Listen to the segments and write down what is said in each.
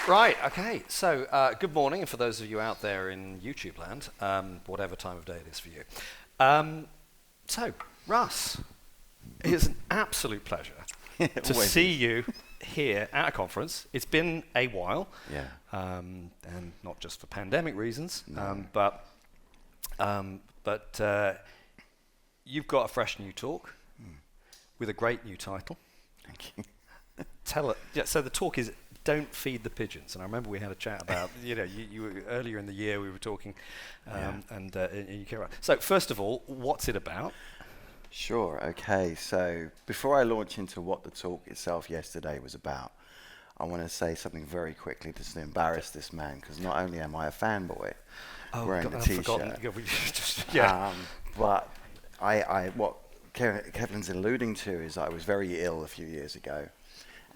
Right, okay. So, good morning, and for those of you out there in YouTube land, whatever time of day it is for you. So, Russ, it is an absolute pleasure to see you here at a conference. It's been a while, and not just for pandemic reasons, but you've got a fresh new talk with a great new title. Thank you. So the talk is "Don't Feed the Pigeons," and I remember we had a chat about, you were, earlier in the year we were talking, and you came around. So first of all, what's it about? Sure. Okay. So before I launch into what the talk itself yesterday was about, I want to say something very quickly just to embarrass this man, because not only am I a fanboy wearing the T-shirt, but what Kevlin's alluding to is I was very ill a few years ago.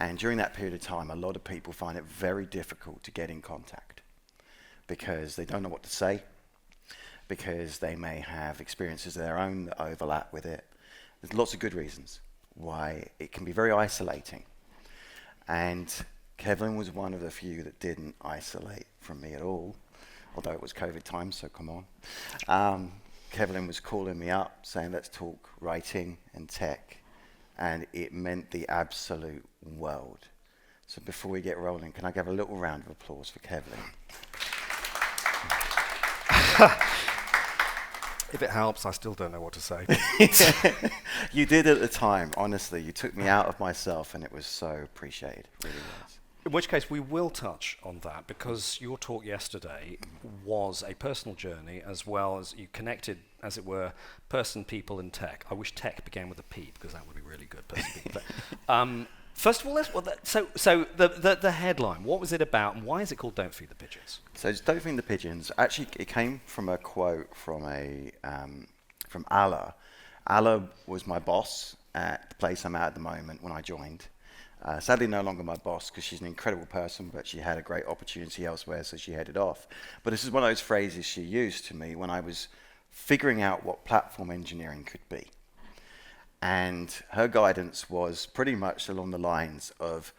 And during that period of time, a lot of people find it very difficult to get in contact because they don't know what to say, because they may have experiences of their own that overlap with it. There's lots of good reasons why it can be very isolating. And Kevlin was one of the few that didn't isolate from me at all, although it was COVID time, so come on. Kevlin was calling me up saying, let's talk writing and tech. And it meant the absolute world. So before we get rolling, can I give a little round of applause for Kevlin? If it helps, I still don't know what to say. You did at the time, honestly. You took me out of myself, and it was so appreciated. It really was. In which case, we will touch on that, because your talk yesterday was a personal journey, as well as you connected, as it were, person, people, and tech. I wish tech began with a P, because that would be really good. Person, people, first of all, so the headline. What was it about, and why is it called "Don't Feed the Pigeons"? So "Don't Feed the Pigeons." Actually, it came from a quote from from Alla. Alla was my boss at the place I'm at the moment when I joined. Sadly, no longer my boss, because she's an incredible person, but she had a great opportunity elsewhere, so she headed off. But this is one of those phrases she used to me when I was figuring out what platform engineering could be. And her guidance was pretty much along the lines of,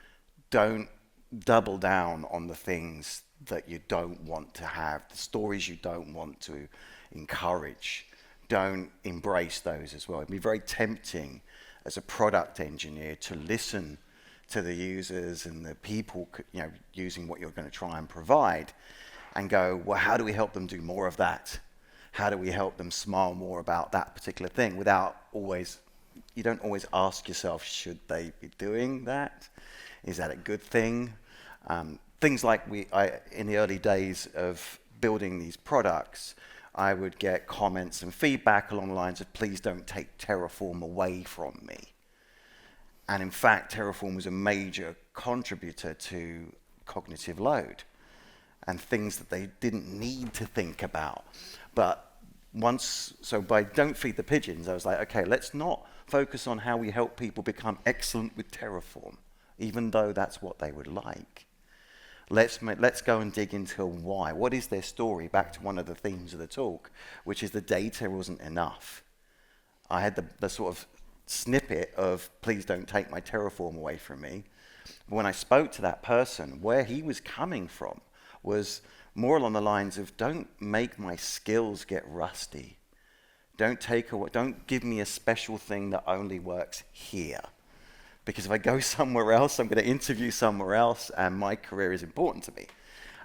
don't double down on the things that you don't want to have, the stories you don't want to encourage. Don't embrace those as well. It'd be very tempting as a product engineer to listen to the users and the people, using what you're going to try and provide, and go, well, how do we help them do more of that? How do we help them smile more about that particular thing? You don't always ask yourself, should they be doing that? Is that a good thing? Things like in the early days of building these products, I would get comments and feedback along the lines of, please don't take Terraform away from me. And in fact, Terraform was a major contributor to cognitive load and things that they didn't need to think about. But by "Don't Feed the Pigeons," I was like, okay, let's not focus on how we help people become excellent with Terraform, even though that's what they would like. Let's go and dig into why. What is their story? Back to one of the themes of the talk, which is the data wasn't enough. I had the sort of snippet of, please don't take my Terraform away from me. When I spoke to that person, where he was coming from was more along the lines of, don't make my skills get rusty. Don't give me a special thing that only works here. Because if I go somewhere else, I'm going to interview somewhere else, and my career is important to me.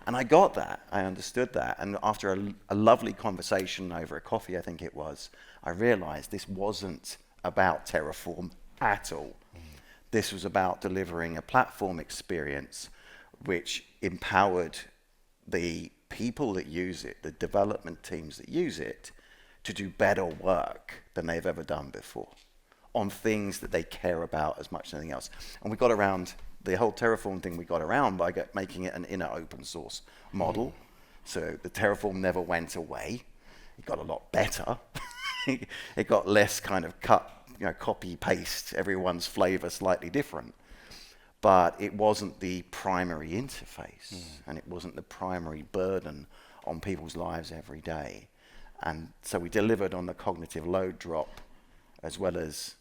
And I got that. I understood that. And after a lovely conversation over a coffee, I think it was, I realized this wasn't about Terraform at all. This was about delivering a platform experience which empowered the people that use it, the development teams that use it, to do better work than they've ever done before on things that they care about as much as anything else. And we got around the whole Terraform thing, we got around by making it an inner open source model. So the Terraform never went away. It got a lot better. It got less kind of copy paste, everyone's flavor slightly different. But it wasn't the primary interface, and it wasn't the primary burden on people's lives every day. And so we delivered on the cognitive load drop, as well as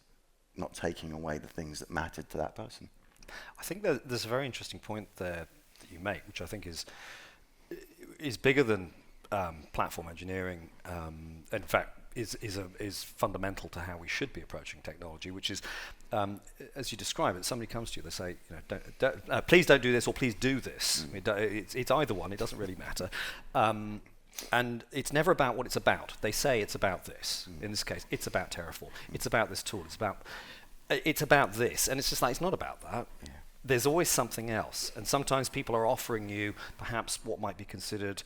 not taking away the things that mattered to that person. I think there's a very interesting point there that you make, which I think is bigger than platform engineering. In fact, is fundamental to how we should be approaching technology, which is, as you describe it, somebody comes to you, they say, please don't do this, or please do this. It's either one, it doesn't really matter. And it's never about what it's about. They say it's about this. In this case, it's about Terraform. It's about this tool. It's about this. And it's just like, it's not about that. Yeah. There's always something else. And sometimes people are offering you perhaps what might be considered,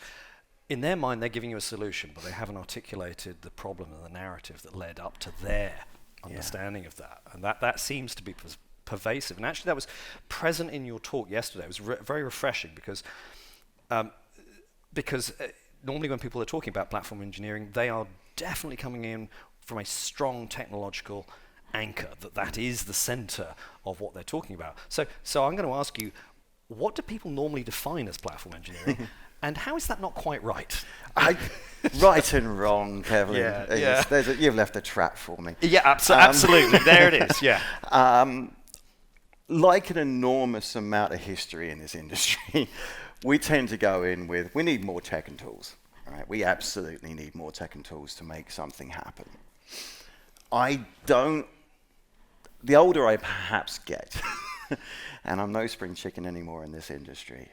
in their mind, they're giving you a solution, but they haven't articulated the problem and the narrative that led up to their understanding of that. And that seems to be pervasive. And actually, that was present in your talk yesterday. It was very refreshing because normally when people are talking about platform engineering, they are definitely coming in from a strong technological anchor, that is the center of what they're talking about. So I'm going to ask you, what do people normally define as platform engineering? And how is that not quite right? Right and wrong, Kevlin. You've left a trap for me. Yeah, absolutely. There it is, yeah. Like an enormous amount of history in this industry, we tend to go in with, we need more tech and tools. Right? We absolutely need more tech and tools to make something happen. The older I perhaps get, and I'm no spring chicken anymore in this industry,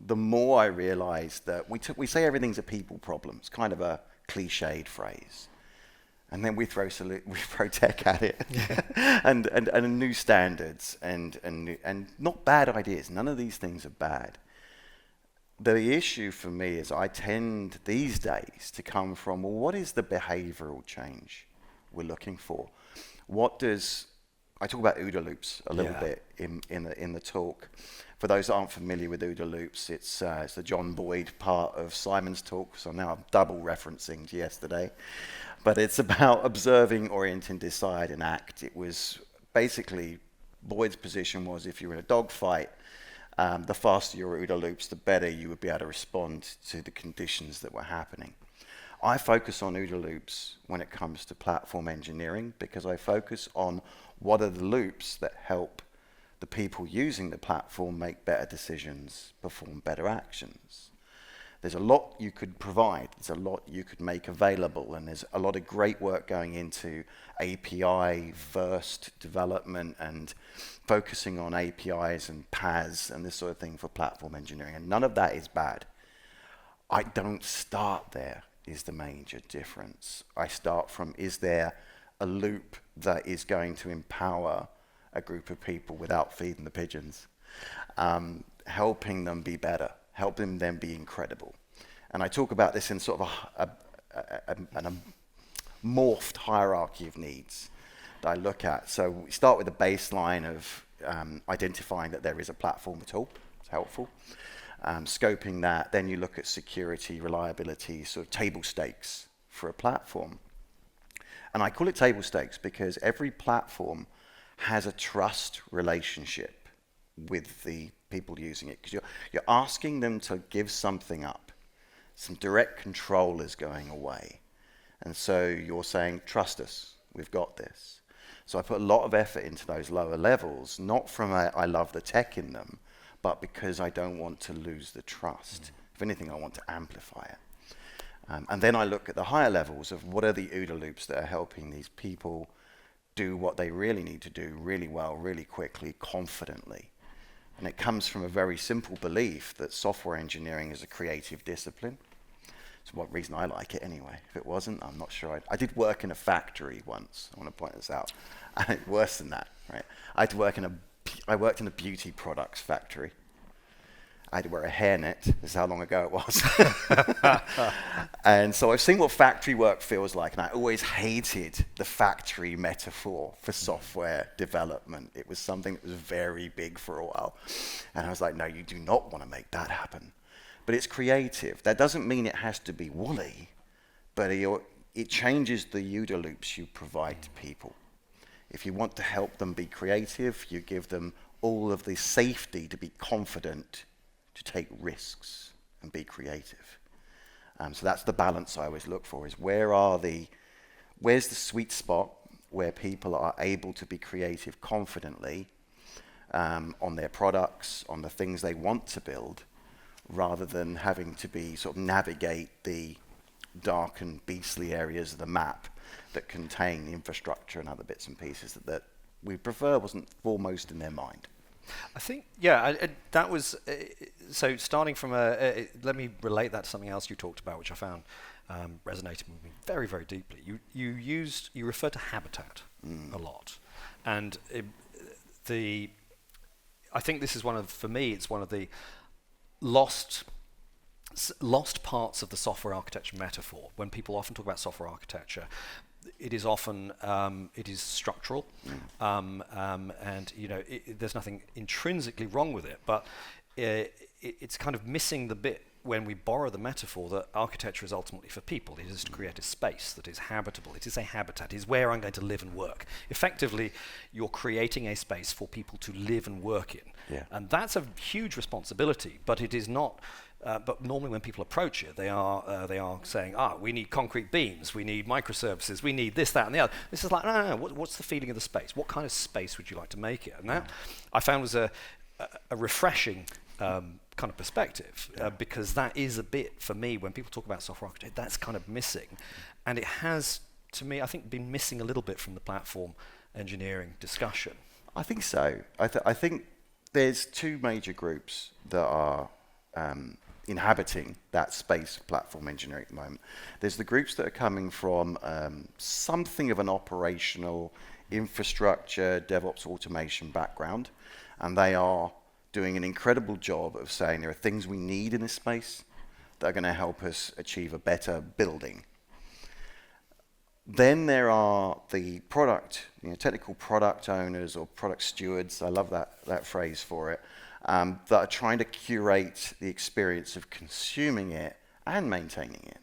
the more I realize that we say everything's a people problem. It's kind of a cliched phrase. And then we throw tech at it, and new standards, and not bad ideas. None of these things are bad. The issue for me is I tend these days to come from, well, what is the behavioral change we're looking for? I talk about OODA loops a little bit in the talk. For those that aren't familiar with OODA loops, it's the John Boyd part of Simon's talk, so now I'm double referencing to yesterday. But it's about observing, orienting, decide, and act. It was basically, Boyd's position was if you were in a dogfight, the faster your OODA loops, the better you would be able to respond to the conditions that were happening. I focus on OODA loops when it comes to platform engineering because I focus on what are the loops that help the people using the platform make better decisions, perform better actions. There's a lot you could provide, there's a lot you could make available, and there's a lot of great work going into API-first development and focusing on APIs and paths and this sort of thing for platform engineering, and none of that is bad. I don't start there, is the major difference. I start from, is there a loop that is going to empower a group of people without feeding the pigeons, helping them be better, helping them be incredible. And I talk about this in sort of a morphed hierarchy of needs that I look at. So we start with the baseline of identifying that there is a platform tool. It's helpful. Scoping that, then you look at security, reliability, sort of table stakes for a platform. And I call it table stakes because every platform has a trust relationship with the people using it. Because you're asking them to give something up. Some direct control is going away. And so you're saying, trust us, we've got this. So I put a lot of effort into those lower levels, not from I love the tech in them, but because I don't want to lose the trust. If anything, I want to amplify it. And then I look at the higher levels of what are the OODA loops that are helping these people do what they really need to do really well, really quickly, confidently. And it comes from a very simple belief that software engineering is a creative discipline. It's one reason I like it anyway. If it wasn't, I'm not sure. I did work in a factory once. I want to point this out. And it's worse than that, right? I worked in a beauty products factory. I had to wear a hairnet. This is how long ago it was. And so I've seen what factory work feels like, and I always hated the factory metaphor for software development. It was something that was very big for a while. And I was like, no, you do not want to make that happen. But it's creative. That doesn't mean it has to be woolly, but it changes the OODA loops you provide to people. If you want to help them be creative, you give them all of the safety to be confident to take risks and be creative. So that's the balance I always look for, is where's the sweet spot where people are able to be creative confidently, on their products, on the things they want to build, rather than having to be sort of navigate the dark and beastly areas of the map that contain infrastructure and other bits and pieces that we prefer wasn't foremost in their mind. I think, yeah, that was, so starting from let me relate that to something else you talked about, which I found resonated with me very, very deeply. You referred to habitat a lot. And I think this is for me, it's one of the lost parts of the software architecture metaphor. When people often talk about software architecture, it is often it is structural, and there's nothing intrinsically wrong with it, but it's kind of missing the bit when we borrow the metaphor that architecture is ultimately for people. It is to create a space that is habitable. It is a habitat. It is where I'm going to live and work. Effectively, you're creating a space for people to live and work in. Yeah. And that's a huge responsibility, but it is not. But normally when people approach it, they are saying, we need concrete beams, we need microservices, we need this, that, and the other. This is like, no. What's the feeling of the space? What kind of space would you like to make it? And that I found was a refreshing kind of perspective, because that is a bit, for me, when people talk about software architecture, that's kind of missing. And it has, to me, I think, been missing a little bit from the platform engineering discussion. I think so. I think there's two major groups that are inhabiting that space of platform engineering at the moment. There's the groups that are coming from something of an operational infrastructure, DevOps automation background, and they are doing an incredible job of saying there are things we need in this space that are going to help us achieve a better building. Then there are the technical product owners or product stewards, I love that phrase for it, that are trying to curate the experience of consuming it and maintaining it.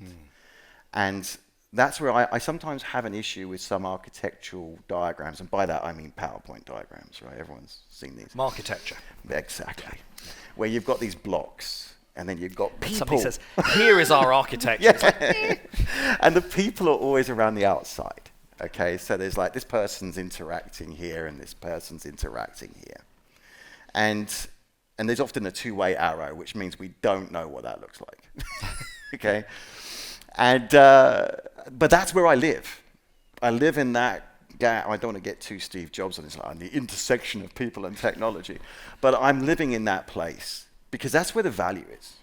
And that's where I sometimes have an issue with some architectural diagrams, and by that I mean PowerPoint diagrams, right? Everyone's seen these. Architecture. Exactly. Where you've got these blocks, and then you've got people. Somebody says, here is our architecture. And the people are always around the outside. Okay, so there's like this person's interacting here, and this person's interacting here. And there's often a two-way arrow, which means we don't know what that looks like. Okay? And but that's where I live. I live in that gap. I don't want to get too Steve Jobs on this, like, the intersection of people and technology. But I'm living in that place because that's where the value is.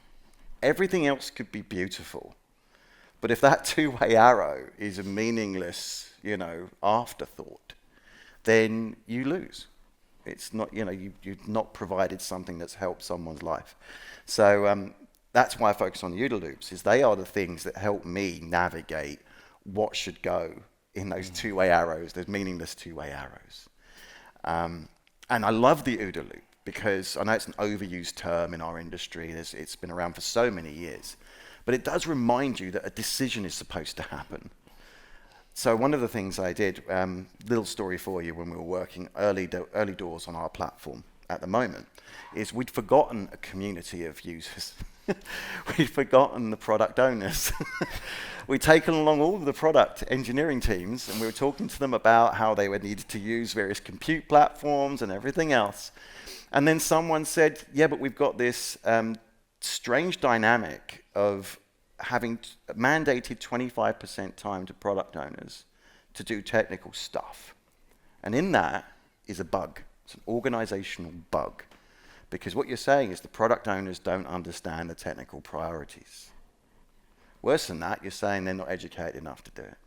Everything else could be beautiful, but if that two-way arrow is a meaningless, afterthought, then you lose. It's not, you've not provided something that's helped someone's life. So that's why I focus on the OODA loops, is they are the things that help me navigate what should go in those two-way arrows, those meaningless two-way arrows. And I love the OODA loop because I know it's an overused term in our industry. It's been around for so many years. But it does remind you that a decision is supposed to happen. So one of the things I did, little story for you, when we were working early doors on our platform at the moment, is we'd forgotten a community of users. We'd forgotten the product owners. We'd taken along all of the product engineering teams, and we were talking to them about how they would need to use various compute platforms and everything else. And then someone said, yeah, but we've got this strange dynamic of having mandated 25% time to product owners to do technical stuff. And in that is a bug. It's an organizational bug. Because what you're saying is the product owners don't understand the technical priorities. Worse than that, you're saying they're not educated enough to do it.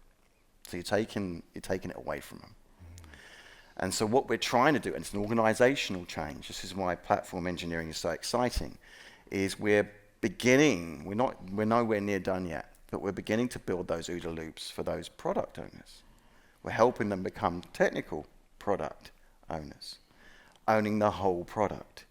So you're taking it away from them. And so what we're trying to do, and it's an organizational change, this is why platform engineering is so exciting, is we're nowhere near done yet, but we're beginning to build those OODA loops for those product owners. We're helping them become technical product owners, owning the whole product,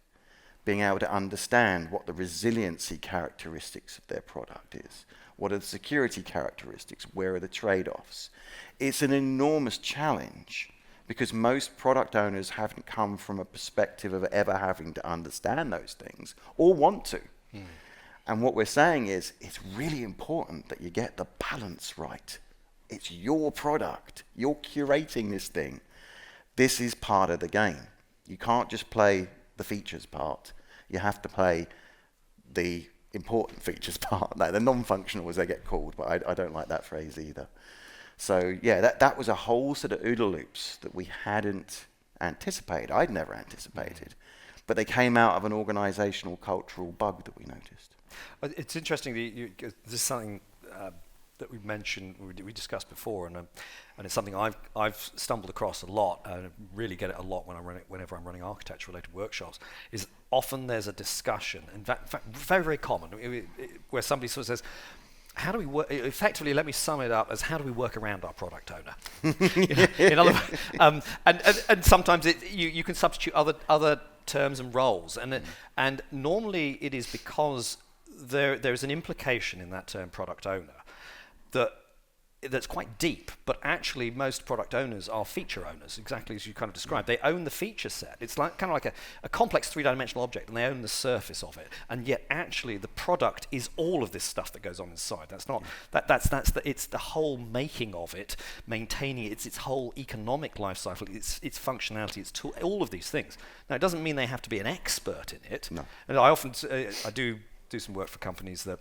being able to understand what the resiliency characteristics of their product is, what are the security characteristics, where are the trade-offs. It's an enormous challenge because most product owners haven't come from a perspective of ever having to understand those things or want to. And what we're saying is, it's really important that you get the balance right. It's your product. You're curating this thing. This is part of the game. You can't just play the features part. You have to play the important features part, like the non-functional as they get called, but I don't like that phrase either. So yeah, that was a whole set of OODA loops that we hadn't anticipated. I'd never anticipated, but they came out of an organizational cultural bug that we noticed. It's interesting that this is something that we mentioned, we discussed before, and it's something I've stumbled across a lot, and really get it a lot whenever I'm running architecture-related workshops. Is often there's a discussion, in fact, very very common, where somebody sort of says, how do we work? Effectively, let me sum it up as how do we work around our product owner? In other words, and sometimes you can substitute other terms and roles, and normally it is because there's an implication in that term product owner that's quite deep, but actually most product owners are feature owners, exactly as you kind of described. They own the feature set. It's like kind of like a complex three-dimensional object, and they own the surface of it. And yet, actually, the product is all of this stuff that goes on inside. That's not it's the whole making of it, maintaining it. It's its whole economic life cycle. Its functionality. Its tool. All of these things. Now, it doesn't mean they have to be an expert in it. No. And I often I do some work for companies that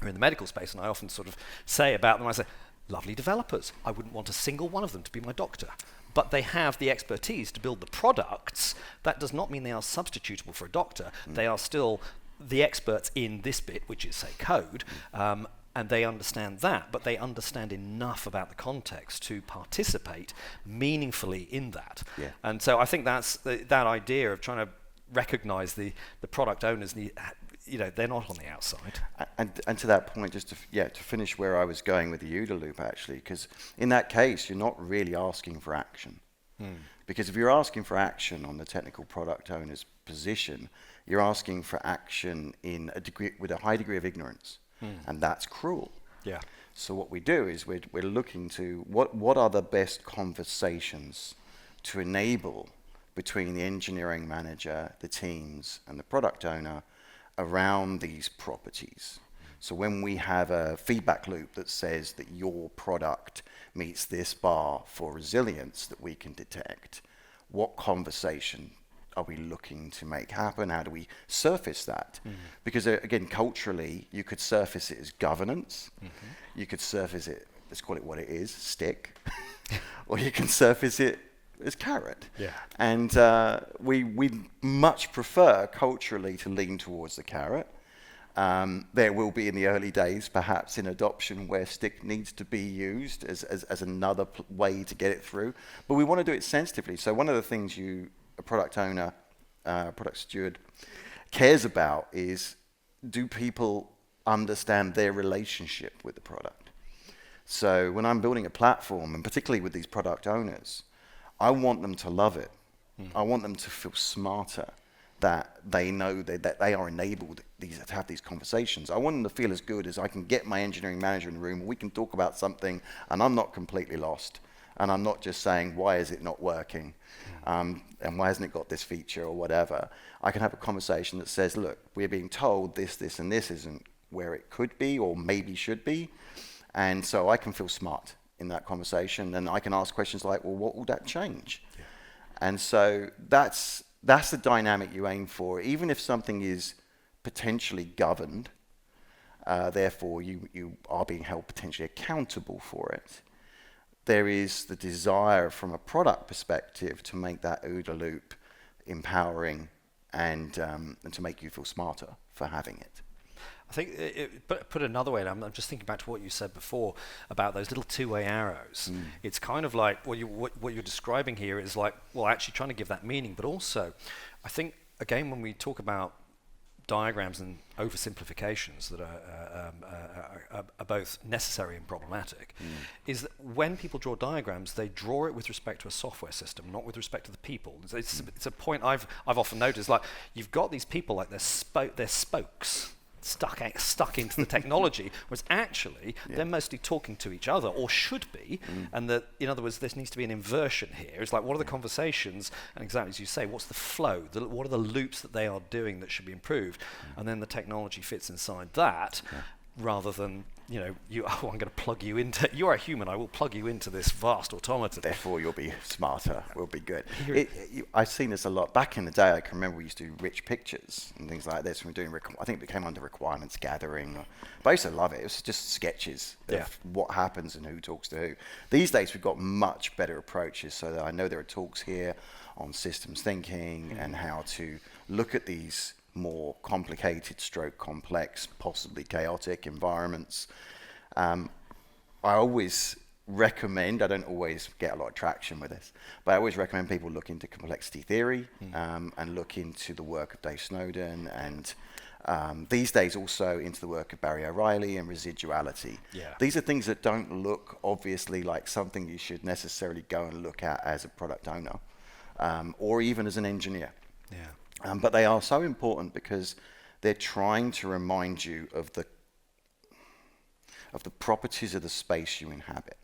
are in the medical space, and I often sort of say about them, I say, lovely developers. I wouldn't want a single one of them to be my doctor. But they have the expertise to build the products. That does not mean they are substitutable for a doctor. They are still the experts in this bit, which is, say, code, and they understand that, but they understand enough about the context to participate meaningfully in that. Yeah. And so I think that's that idea of trying to recognize the product owners need, they're not on the outside. And to that point, just to finish where I was going with the OODA loop, actually, because in that case, you're not really asking for action. Because if you're asking for action on the technical product owner's position, you're asking for action with a high degree of ignorance, and that's cruel. Yeah. So what we do is we're looking to what are the best conversations to enable between the engineering manager, the teams, and the product owner around these properties. So when we have a feedback loop that says that your product meets this bar for resilience that we can detect, what conversation are we looking to make happen? How do we surface that? Because again, culturally, you could surface it as governance. You could surface it, let's call it what it is, stick. Or you can surface it as carrot. Yeah. And we much prefer culturally to lean towards the carrot. There will be in the early days, perhaps in adoption, where stick needs to be used as another way to get it through. But we want to do it sensitively. So one of the things a product owner, product steward, cares about is, do people understand their relationship with the product? So when I'm building a platform, and particularly with these product owners, I want them to love it. I want them to feel smarter, that they know that they are enabled to have these conversations. I want them to feel as good as I can get my engineering manager in the room, and we can talk about something, and I'm not completely lost. And I'm not just saying, why is it not working? And why hasn't it got this feature or whatever? I can have a conversation that says, look, we're being told this, and this isn't where it could be or maybe should be. And so I can feel smart in that conversation, and I can ask questions like, well, what will that change? Yeah. And so that's the dynamic you aim for. Even if something is potentially governed, therefore you are being held potentially accountable for it, there is the desire from a product perspective to make that OODA loop empowering and to make you feel smarter for having it. I think, put another way, and I'm just thinking back to what you said before about those little two-way arrows. It's kind of like what you're describing here is like, well, actually trying to give that meaning, but also, I think, again, when we talk about diagrams and oversimplifications that are both necessary and problematic, is that when people draw diagrams, they draw it with respect to a software system, not with respect to the people. It's a point I've often noticed. Like, you've got these people like they're spokes stuck into the technology, whereas actually they're mostly talking to each other, or should be, and that, in other words, there needs to be an inversion here. It's like, what are the conversations, and exactly as you say, what's the flow, what are the loops that they are doing that should be improved, and then the technology fits inside that, rather than I'm going to plug you into. You are a human. I will plug you into this vast automaton. Therefore, you'll be smarter. We'll be good. I've seen this a lot. Back in the day, I can remember we used to do rich pictures and things like this. When we were doing, I think it became under requirements gathering. But I used to love it. It was just sketches of what happens and who talks to who. These days, we've got much better approaches. So that I know there are talks here on systems thinking and how to look at these more complicated stroke complex, possibly chaotic environments. I always recommend, I don't always get a lot of traction with this, but I always recommend people look into complexity theory and look into the work of Dave Snowden and these days also into the work of Barry O'Reilly and residuality. These are things that don't look obviously like something you should necessarily go and look at as a product owner or even as an engineer. But they are so important because they're trying to remind you of the properties of the space you inhabit.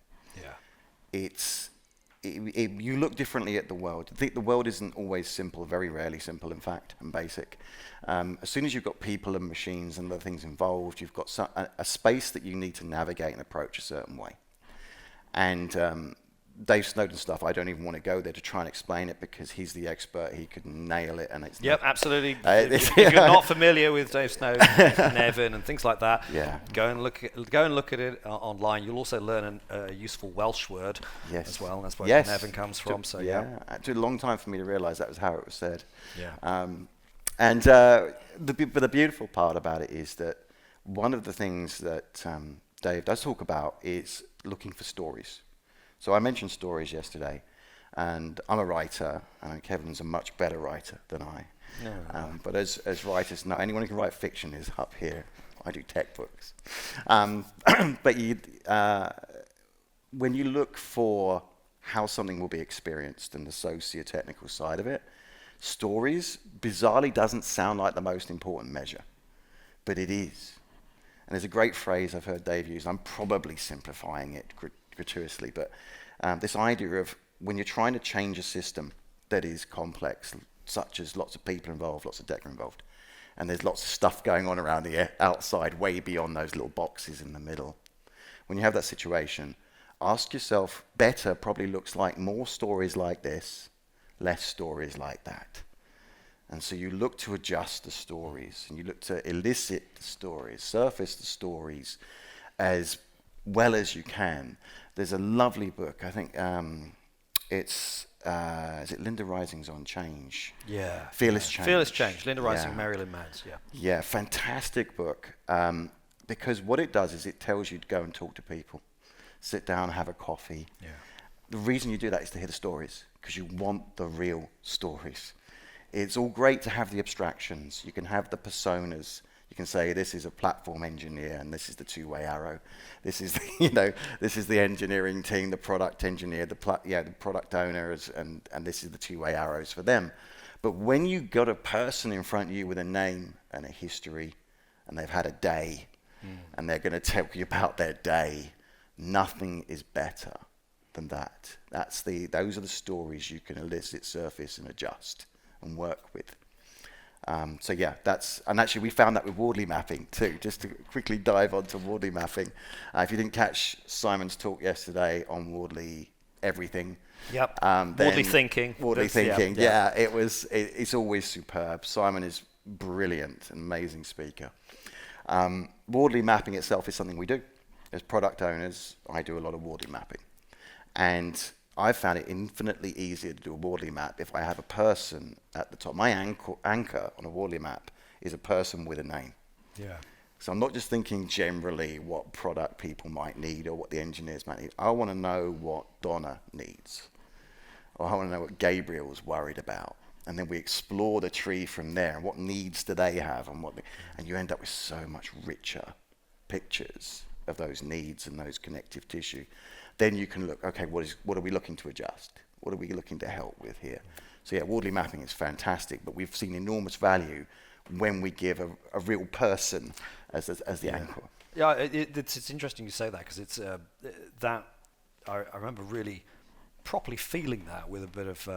You look differently at the world. I think the world isn't always simple, very rarely simple, in fact, and basic. As soon as you've got people and machines and other things involved, you've got a space that you need to navigate and approach a certain way. And Dave Snowden stuff, I don't even want to go there to try and explain it because he's the expert. He could nail it, and it's absolutely. If you're not familiar with Dave Snowden and Nevin and things like that, go and look at it online. You'll also learn a useful Welsh word as well. That's where Nevin comes from. It took a long time for me to realise that was how it was said. The beautiful part about it is that one of the things that Dave does talk about is looking for stories. So I mentioned stories yesterday, and I'm a writer, and Kevlin's a much better writer than I. But as writers, anyone who can write fiction is up here. I do tech books. But when you look for how something will be experienced and the socio-technical side of it, stories bizarrely doesn't sound like the most important measure, but it is. And there's a great phrase I've heard Dave use. I'm probably simplifying it gratuitously, but this idea of when you're trying to change a system that is complex, such as lots of people involved, lots of tech involved, and there's lots of stuff going on around the outside, way beyond those little boxes in the middle. When you have that situation, ask yourself, better probably looks like more stories like this, less stories like that. And so you look to adjust the stories, and you look to elicit the stories, surface the stories as well as you can. There's a lovely book, I think is it Linda Rising's on Change? Fearless Change. Fearless Change, Linda Rising, Marilyn Manns, fantastic book. Because what it does is it tells you to go and talk to people. Sit down, have a coffee. The reason you do that is to hear the stories, because you want the real stories. It's all great to have the abstractions. You can have the personas. You can say this is a platform engineer and this is the two-way arrow. This is this is the engineering team, the product engineer, the product owners, and this is the two-way arrows for them. But when you got a person in front of you with a name and a history, and they've had a day, and they're going to tell you about their day, nothing is better than that. Those are the stories you can elicit, surface, and adjust and work with. And actually we found that with Wardley mapping too, just to quickly dive onto Wardley mapping. If you didn't catch Simon's talk yesterday on Wardley everything. Wardley thinking. It's always superb. Simon is brilliant, an amazing speaker. Wardley mapping itself is something we do. As product owners, I do a lot of Wardley mapping. And I've found it infinitely easier to do a Wardley map if I have a person at the top. My anchor on a Wardley map is a person with a name. So I'm not just thinking generally what product people might need or what the engineers might need. I want to know what Donna needs. Or I want to know what Gabriel's worried about. And then we explore the tree from there. And what needs do they have? And you end up with so much richer pictures of those needs and those connective tissue. Then you can look, okay, what are we looking to adjust? What are we looking to help with here? So Wardley mapping is fantastic, but we've seen enormous value when we give a real person as the anchor. It's interesting you say that, because it's I remember really properly feeling that with a bit of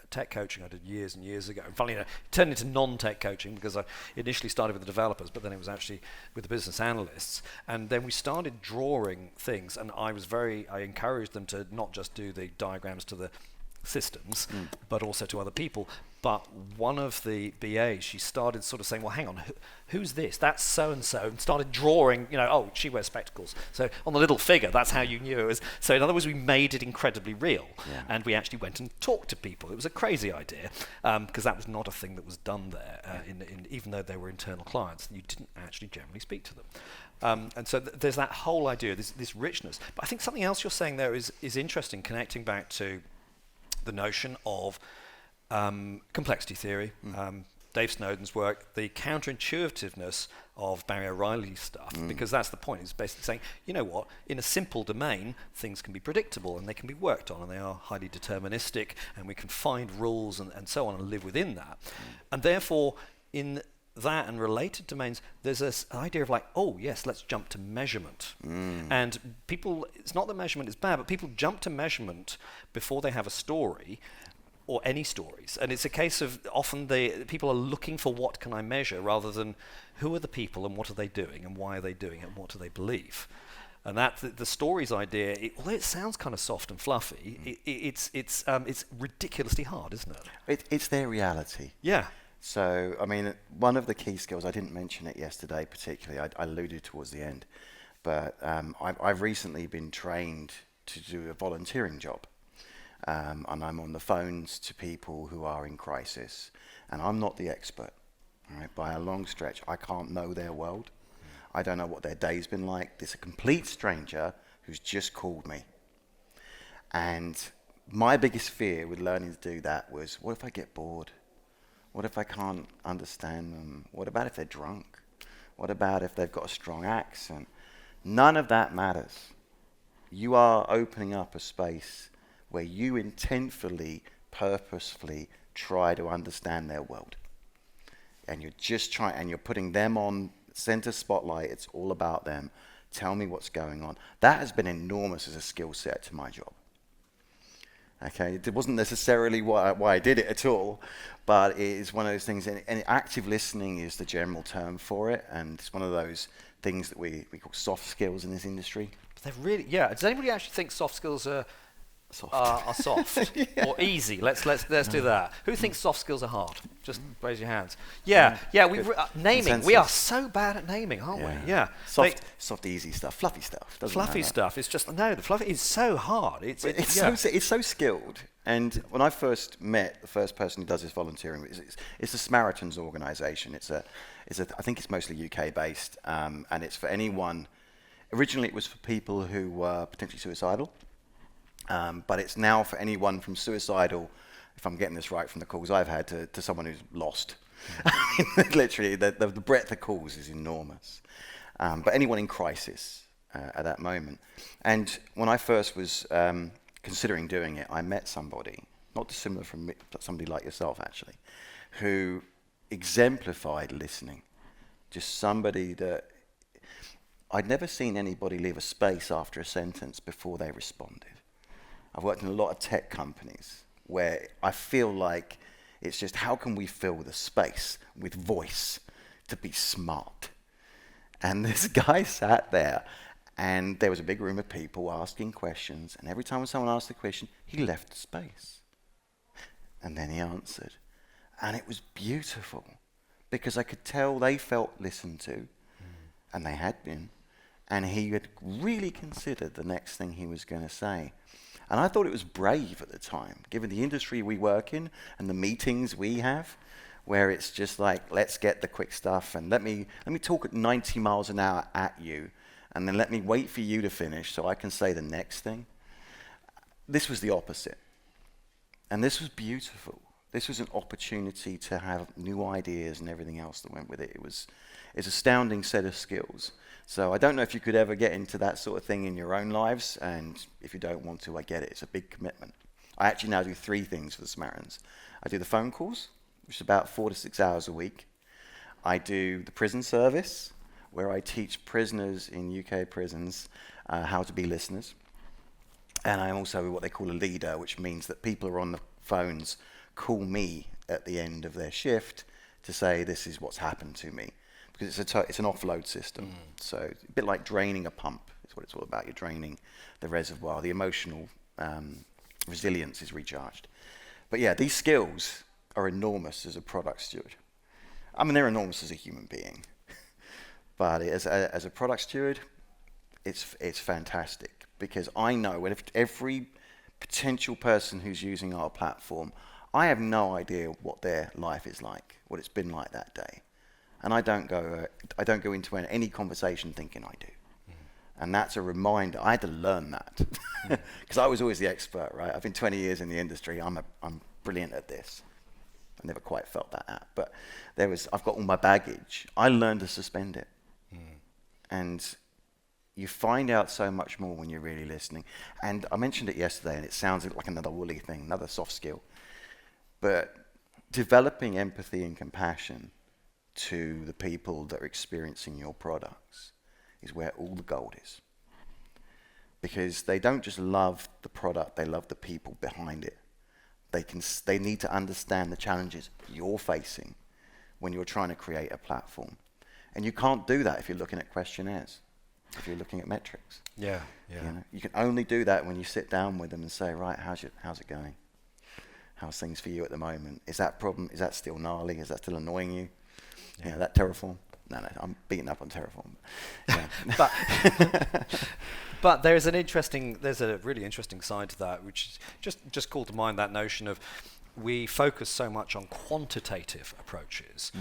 tech coaching I did years and years ago. And finally, it turned into non-tech coaching because I initially started with the developers, but then it was actually with the business analysts. And then we started drawing things, and I encouraged them to not just do the diagrams to the systems, but also to other people. But one of the BAs, she started sort of saying, well, hang on, who's this? That's so-and-so, and started drawing, oh, she wears spectacles. So on the little figure, that's how you knew it was. So in other words, we made it incredibly real. Yeah. And we actually went and talked to people. It was a crazy idea, because that was not a thing that was done there, even though they were internal clients, you didn't actually generally speak to them. And so there's that whole idea, this richness. But I think something else you're saying there is interesting, connecting back to the notion of complexity theory, Dave Snowden's work, the counterintuitiveness of Barry O'Reilly's stuff, because that's the point. It's basically saying, you know what, in a simple domain, things can be predictable and they can be worked on and they are highly deterministic and we can find rules and so on and live within that. And therefore, in that and related domains, there's this idea of like, oh yes, let's jump to measurement. And people, it's not that measurement is bad, but people jump to measurement before they have a story or any stories. And it's a case of often people are looking for what can I measure rather than who are the people and what are they doing and why are they doing it and what do they believe. And that the stories idea, although it sounds kind of soft and fluffy, it's ridiculously hard, isn't it? It's their reality. Yeah. So, I mean, one of the key skills, I didn't mention it yesterday particularly, I alluded towards the end, but I've recently been trained to do a volunteering job. And I'm on the phones to people who are in crisis. And I'm not the expert, right? By a long stretch. I can't know their world. I don't know what their day's been like. There's a complete stranger who's just called me. And my biggest fear with learning to do that was, what if I get bored? What if I can't understand them? What about if they're drunk? What about if they've got a strong accent? None of that matters. You are opening up a space where you intentfully, purposefully try to understand their world. And you're just trying, and you're putting them on center spotlight. It's all about them. Tell me what's going on. That has been enormous as a skill set to my job. Okay, it wasn't necessarily why I did it at all, but it is one of those things, and active listening is the general term for it, and it's one of those things that we call soft skills in this industry. But they're really, yeah. Does anybody actually think soft skills are soft Yeah. or easy? Let's do that. Who thinks soft skills are hard? Just raise your hands. Yeah. Naming. Consensus. We are so bad at naming, aren't we? Yeah. Soft, easy stuff, fluffy stuff. Fluffy stuff. It's just the fluffy is so hard. It's so skilled. And when I first met the first person who does this volunteering, it's the Samaritans organisation. I think it's mostly UK based, and it's for anyone. Originally, it was for people who were potentially suicidal. But it's now for anyone from suicidal, if I'm getting this right from the calls I've had, to someone who's lost. I mean, literally, the breadth of calls is enormous. But anyone in crisis at that moment. And when I first was considering doing it, I met somebody, not dissimilar from me, but somebody like yourself actually, who exemplified listening. Just somebody that I'd never seen anybody leave a space after a sentence before they responded. I've worked in a lot of tech companies where I feel like it's just how can we fill the space with voice to be smart? And this guy sat there and there was a big room of people asking questions, and every time someone asked a question, he left the space. And then he answered. And it was beautiful because I could tell they felt listened to, and they had been, and he had really considered the next thing he was going to say. And I thought it was brave at the time, given the industry we work in and the meetings we have, where it's just like, let's get the quick stuff and let me talk at 90 miles an hour at you, and then let me wait for you to finish so I can say the next thing. This was the opposite. And this was beautiful. This was an opportunity to have new ideas and everything else that went with it. It's an astounding set of skills. So I don't know if you could ever get into that sort of thing in your own lives, and if you don't want to, I get it. It's a big commitment. I actually now do 3 things for the Samaritans. I do the phone calls, which is about 4 to 6 hours a week. I do the prison service, where I teach prisoners in UK prisons how to be listeners. And I'm also what they call a leader, which means that people are on the phones call me at the end of their shift to say this is what's happened to me, because it's an offload system. So a bit like draining a pump is what it's all about. You're draining the reservoir. The emotional resilience is recharged. But yeah, these skills are enormous as a product steward. I mean, they're enormous as a human being, but as a product steward, it's fantastic, because I know if every potential person who's using our platform, I have no idea what their life is like, what it's been like that day, and I don't go into any conversation thinking I do. And that's a reminder. I had to learn that, because I was always the expert, right? I've been 20 years in the industry. I'm brilliant at this. I never quite felt that at, but I've got all my baggage. I learned to suspend it, and you find out so much more when you're really listening. And I mentioned it yesterday, and it sounds like another woolly thing, another soft skill. But developing empathy and compassion to the people that are experiencing your products is where all the gold is. Because they don't just love the product, they love the people behind it. They need to understand the challenges you're facing when you're trying to create a platform. And you can't do that if you're looking at questionnaires, if you're looking at metrics. Yeah. You know, you can only do that when you sit down with them and say, right, how's it going? How's things for you at the moment? Is that still gnarly? Is that still annoying you? Yeah, that Terraform? No, I'm beating up on Terraform. Yeah. But there's a really interesting side to that, which is just called to mind that notion of, we focus so much on quantitative approaches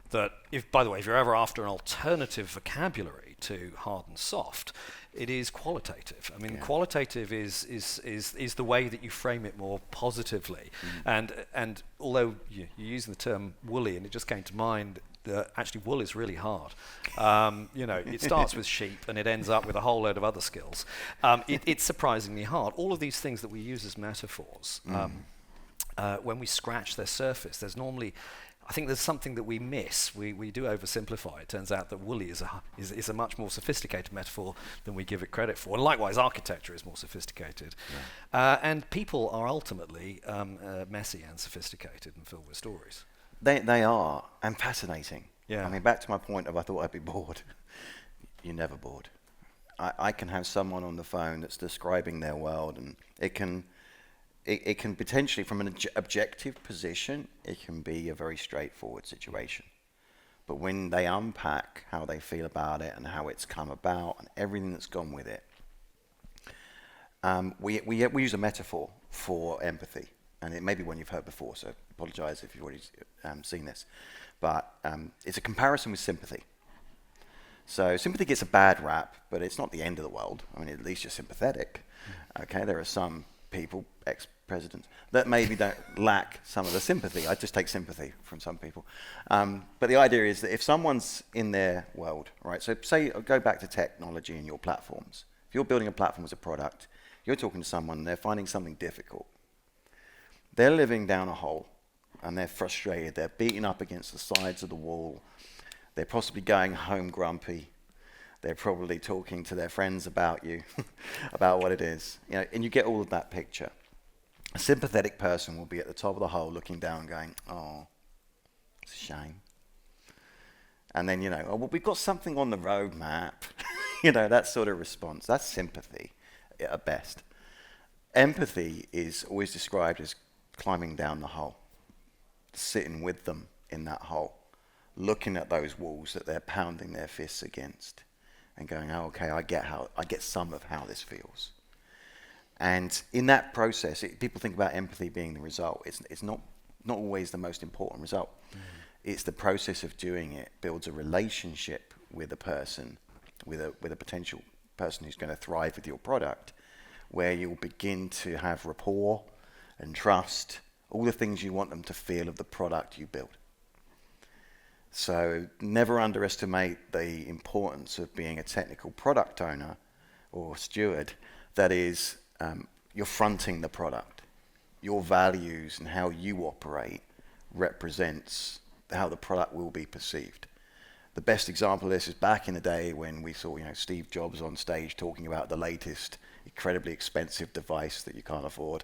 that if you're ever after an alternative vocabulary to hard and soft, it is qualitative. I mean, qualitative is the way that you frame it more positively. And although you're using the term woolly, and it just came to mind, actually wool is really hard. It starts with sheep and it ends up with a whole load of other skills. It's surprisingly hard. All of these things that we use as metaphors, when we scratch their surface, I think there's something that we miss. We do oversimplify. It turns out that woolly is a much more sophisticated metaphor than we give it credit for. And likewise, architecture is more sophisticated. And people are ultimately messy and sophisticated and filled with stories. They are, and fascinating. Yeah. I mean, back to my point of I thought I'd be bored. You're never bored. I can have someone on the phone that's describing their world, and it can potentially, from an objective position, it can be a very straightforward situation. But when they unpack how they feel about it and how it's come about and everything that's gone with it, we use a metaphor for empathy. And it may be one you've heard before, so apologize if you've already seen this. But it's a comparison with sympathy. So sympathy gets a bad rap, but it's not the end of the world. I mean, at least you're sympathetic. Okay, there are some people, ex-presidents, that maybe don't lack some of the sympathy. I just take sympathy from some people. But the idea is that if someone's in their world, right, so go back to technology and your platforms. If you're building a platform as a product, you're talking to someone, they're finding something difficult. They're living down a hole, and they're frustrated. They're beating up against the sides of the wall. They're possibly going home grumpy. They're probably talking to their friends about you, about what it is. And you get all of that picture. A sympathetic person will be at the top of the hole looking down going, oh, it's a shame. And then, oh, well, we've got something on the roadmap. That sort of response. That's sympathy at best. Empathy is always described as climbing down the hole, sitting with them in that hole, looking at those walls that they're pounding their fists against and going, oh, okay, I get some of how this feels. And in that process, people think about empathy being the result. It's not always the most important result. It's the process of doing it builds a relationship with a person, with a potential person who's going to thrive with your product, where you'll begin to have rapport and trust, all the things you want them to feel of the product you build. So never underestimate the importance of being a technical product owner or steward. That is, you're fronting the product. Your values and how you operate represents how the product will be perceived. The best example of this is back in the day when we saw, Steve Jobs on stage talking about the latest incredibly expensive device that you can't afford.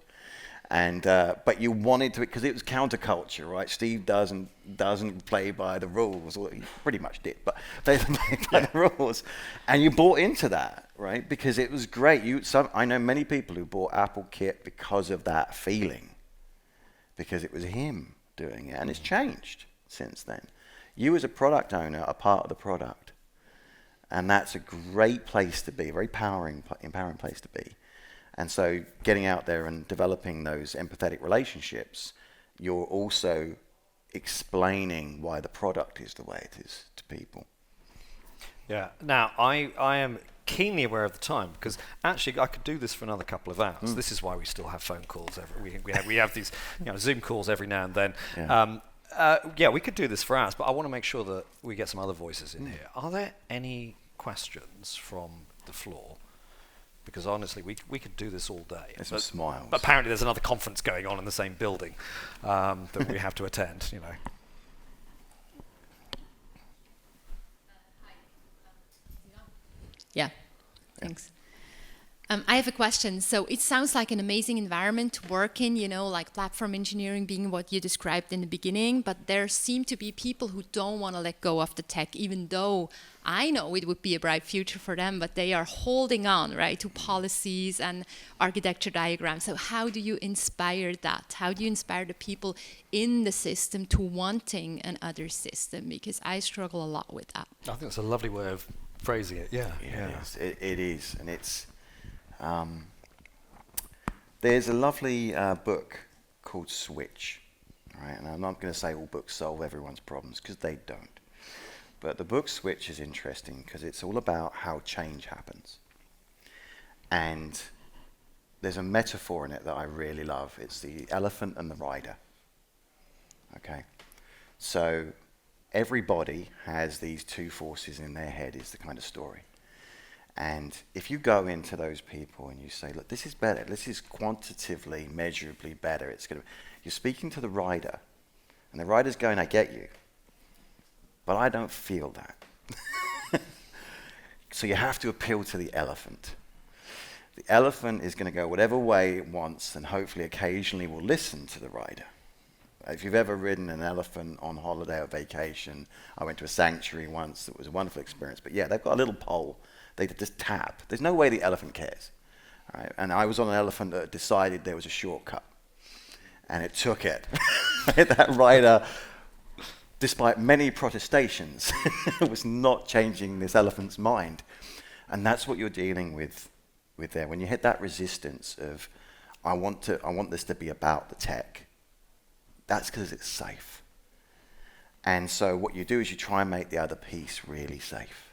And but you wanted to, because it was counterculture, right? Steve doesn't play by the rules, or he pretty much did, but they didn't play by the rules, and you bought into that, right? Because it was great. I know many people who bought Apple Kit because of that feeling, because it was him doing it, and it's changed since then. You as a product owner are part of the product, and that's a great place to be, a very empowering place to be. And so getting out there and developing those empathetic relationships, you're also explaining why the product is the way it is to people. Yeah. Now, I am keenly aware of the time, because actually I could do this for another couple of hours. This is why we still have phone calls. We have these Zoom calls every now and then. Yeah. We could do this for hours, but I want to make sure that we get some other voices in here. Are there any questions from the floor? Because honestly, we could do this all day. There's some smiles. But apparently there's another conference going on in the same building that we have to attend, Yeah, thanks. I have a question. So it sounds like an amazing environment to work in, like platform engineering being what you described in the beginning, but there seem to be people who don't want to let go of the tech, even though I know it would be a bright future for them, but they are holding on, right, to policies and architecture diagrams. So how do you inspire that? How do you inspire the people in the system to wanting another system? Because I struggle a lot with that. I think that's a lovely way of phrasing it. Yeah. It is, and it's. There's a lovely book called Switch, right? And I'm not going to say all books solve everyone's problems, because they don't. But the book Switch is interesting because it's all about how change happens. And there's a metaphor in it that I really love. It's the elephant and the rider. Okay? So everybody has these two forces in their head, is the kind of story. And if you go into those people and you say, look, this is better, this is quantitatively, measurably better, you're speaking to the rider, and the rider's going, I get you, but I don't feel that. So you have to appeal to the elephant. The elephant is going to go whatever way it wants, and hopefully occasionally will listen to the rider. If you've ever ridden an elephant on holiday or vacation, I went to a sanctuary once, it was a wonderful experience, but yeah, they've got a little pole. They just tap. There's no way the elephant cares. Right? And I was on an elephant that decided there was a shortcut. And it took it. That rider, despite many protestations, was not changing this elephant's mind. And that's what you're dealing with there. When you hit that resistance of, I want this to be about the tech, that's because it's safe. And so what you do is you try and make the other piece really safe.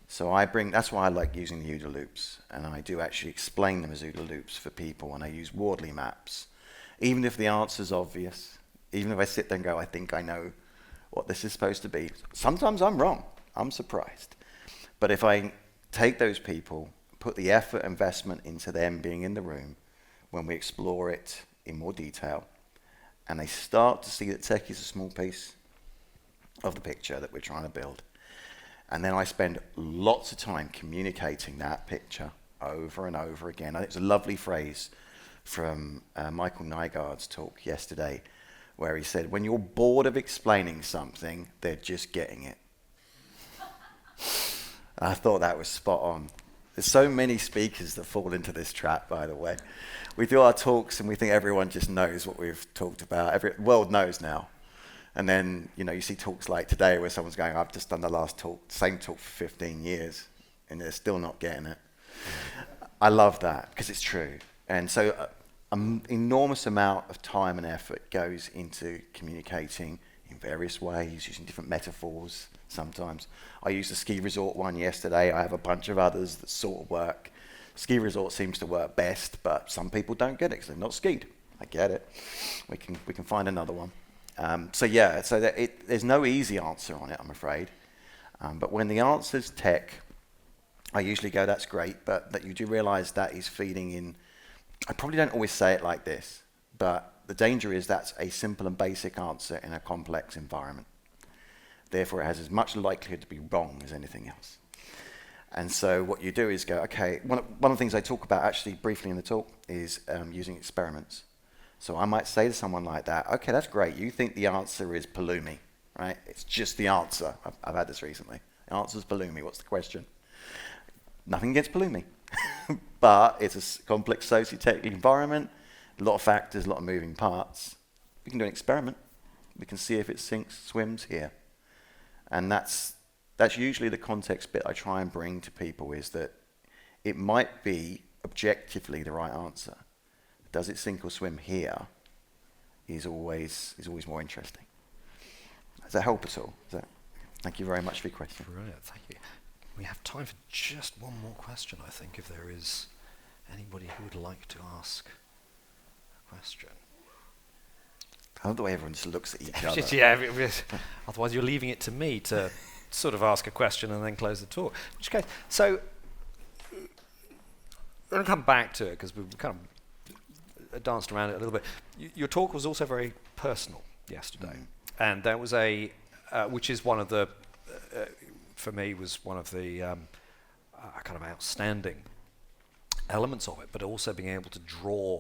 So that's why I like using the OODA loops, and I do actually explain them as OODA loops for people, and I use Wardley Maps. Even if the answer's obvious, even if I sit there and go, I think I know what this is supposed to be, sometimes I'm wrong, I'm surprised. But if I take those people, put the effort, investment into them being in the room, when we explore it in more detail, and they start to see that tech is a small piece of the picture that we're trying to build, and then I spend lots of time communicating that picture over and over again. I think it's a lovely phrase from Michael Nygaard's talk yesterday, where he said, when you're bored of explaining something, they're just getting it. I thought that was spot on. There's so many speakers that fall into this trap, by the way. We do our talks and we think everyone just knows what we've talked about. The world knows now. And then, you see talks like today where someone's going, I've just done the same talk for 15 years, and they're still not getting it. I love that, because it's true. And so an enormous amount of time and effort goes into communicating in various ways, using different metaphors sometimes. I used the ski resort one yesterday. I have a bunch of others that sort of work. Ski resort seems to work best, but some people don't get it because they've not skied. I get it. We can find another one. There's no easy answer on it, I'm afraid. But when the answer's tech, I usually go, that's great, but that you do realize that is feeding in. I probably don't always say it like this, but the danger is that's a simple and basic answer in a complex environment. Therefore, it has as much likelihood to be wrong as anything else. And so what you do is go, okay, one of the things I talk about actually briefly in the talk is using experiments. So I might say to someone like that, okay, that's great. You think the answer is Palumi, right? It's just the answer. I've had this recently. The answer is Palumi. What's the question? Nothing against Palumi. But it's a complex socio-technical environment, a lot of factors, a lot of moving parts. We can do an experiment. We can see if it sinks, swims here. And that's usually the context bit I try and bring to people, is that it might be objectively the right answer. Does it sink or swim here is always more interesting. Does that help at all? Thank you very much for your question. Brilliant, thank you. We have time for just one more question, I think, if there is anybody who would like to ask a question. I love the way everyone just looks at each other. Yeah, otherwise you're leaving it to me to sort of ask a question and then close the talk. Which case, so I'm going to come back to it because we've kind of danced around it a little bit. Your talk was also very personal yesterday, and that was which is one of the, for me, was one of the kind of outstanding elements of it, but also being able to draw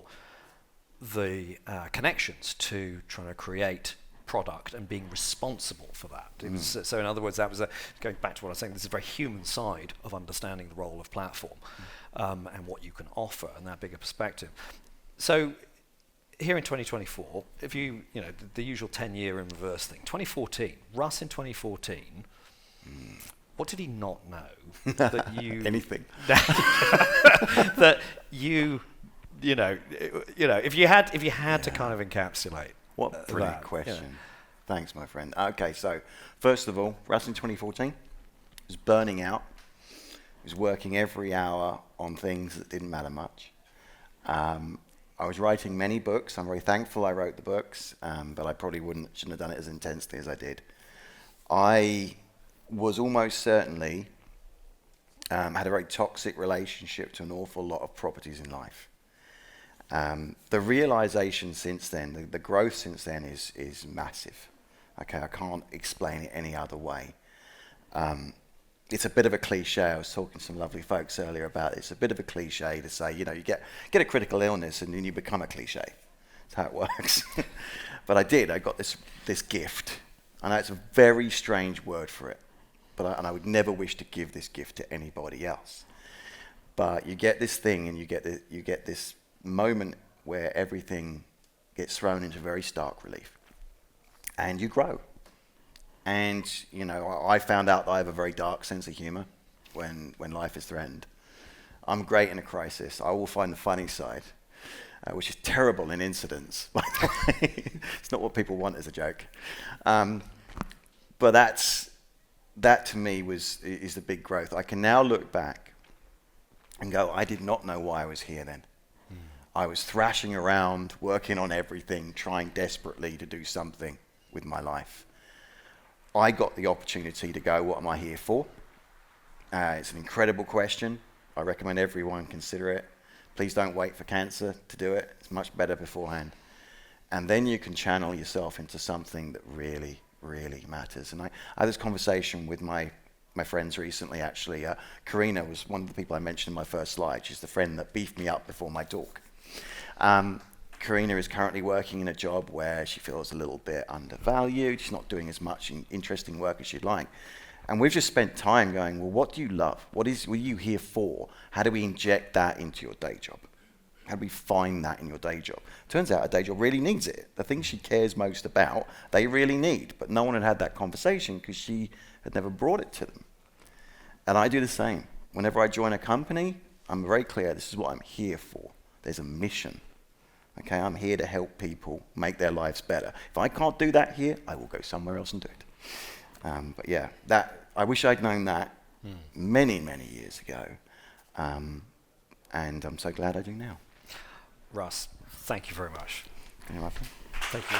the connections to trying to create product and being responsible for that. It was, so in other words, that was going back to what I was saying, this is a very human side of understanding the role of platform and what you can offer and that bigger perspective. So here in 2024, if you know, the usual 10-year in reverse thing, 2014, Russ in 2014, what did he not know that you... Anything. that you know, if you had to kind of encapsulate. What a brilliant question. You know. Thanks, my friend. Okay, so first of all, Russ in 2014 was burning out. He was working every hour on things that didn't matter much. I was writing many books. I'm very thankful I wrote the books, but I probably shouldn't have done it as intensely as I did. I was almost certainly had a very toxic relationship to an awful lot of properties in life. The realization since then, the growth since then is massive. Okay, I can't explain it any other way. It's a bit of a cliche. I was talking to some lovely folks earlier about it. It's a bit of a cliche to say, you know, you get a critical illness and then you become a cliche. That's how it works. But I did. I got this gift. I know it's a very strange word for it, but I would never wish to give this gift to anybody else. But you get this thing, and you get this moment where everything gets thrown into very stark relief, and you grow. And you know, I found out that I have a very dark sense of humor when life is threatened. I'm great in a crisis. I will find the funny side, which is terrible in incidents, by the way. It's not what people want as a joke. But that to me is the big growth. I can now look back and go, I did not know why I was here then. I was thrashing around, working on everything, trying desperately to do something with my life. I got the opportunity to go, what am I here for? It's an incredible question. I recommend everyone consider it. Please don't wait for cancer to do it. It's much better beforehand. And then you can channel yourself into something that really, really matters. And I had this conversation with my friends recently, actually. Karina was one of the people I mentioned in my first slide. She's the friend that beefed me up before my talk. Karina is currently working in a job where she feels a little bit undervalued. She's not doing as much interesting work as she'd like. And we've just spent time going, well, what do you love? What are you here for? How do we inject that into your day job? How do we find that in your day job? Turns out a day job really needs it. The things she cares most about, they really need. But no one had that conversation because she had never brought it to them. And I do the same. Whenever I join a company, I'm very clear, this is what I'm here for. There's a mission. Okay, I'm here to help people make their lives better. If I can't do that here, I will go somewhere else and do it. But yeah, I wish I'd known that many, many years ago. And I'm so glad I do now. Russ, thank you very much. You're welcome. Thank you.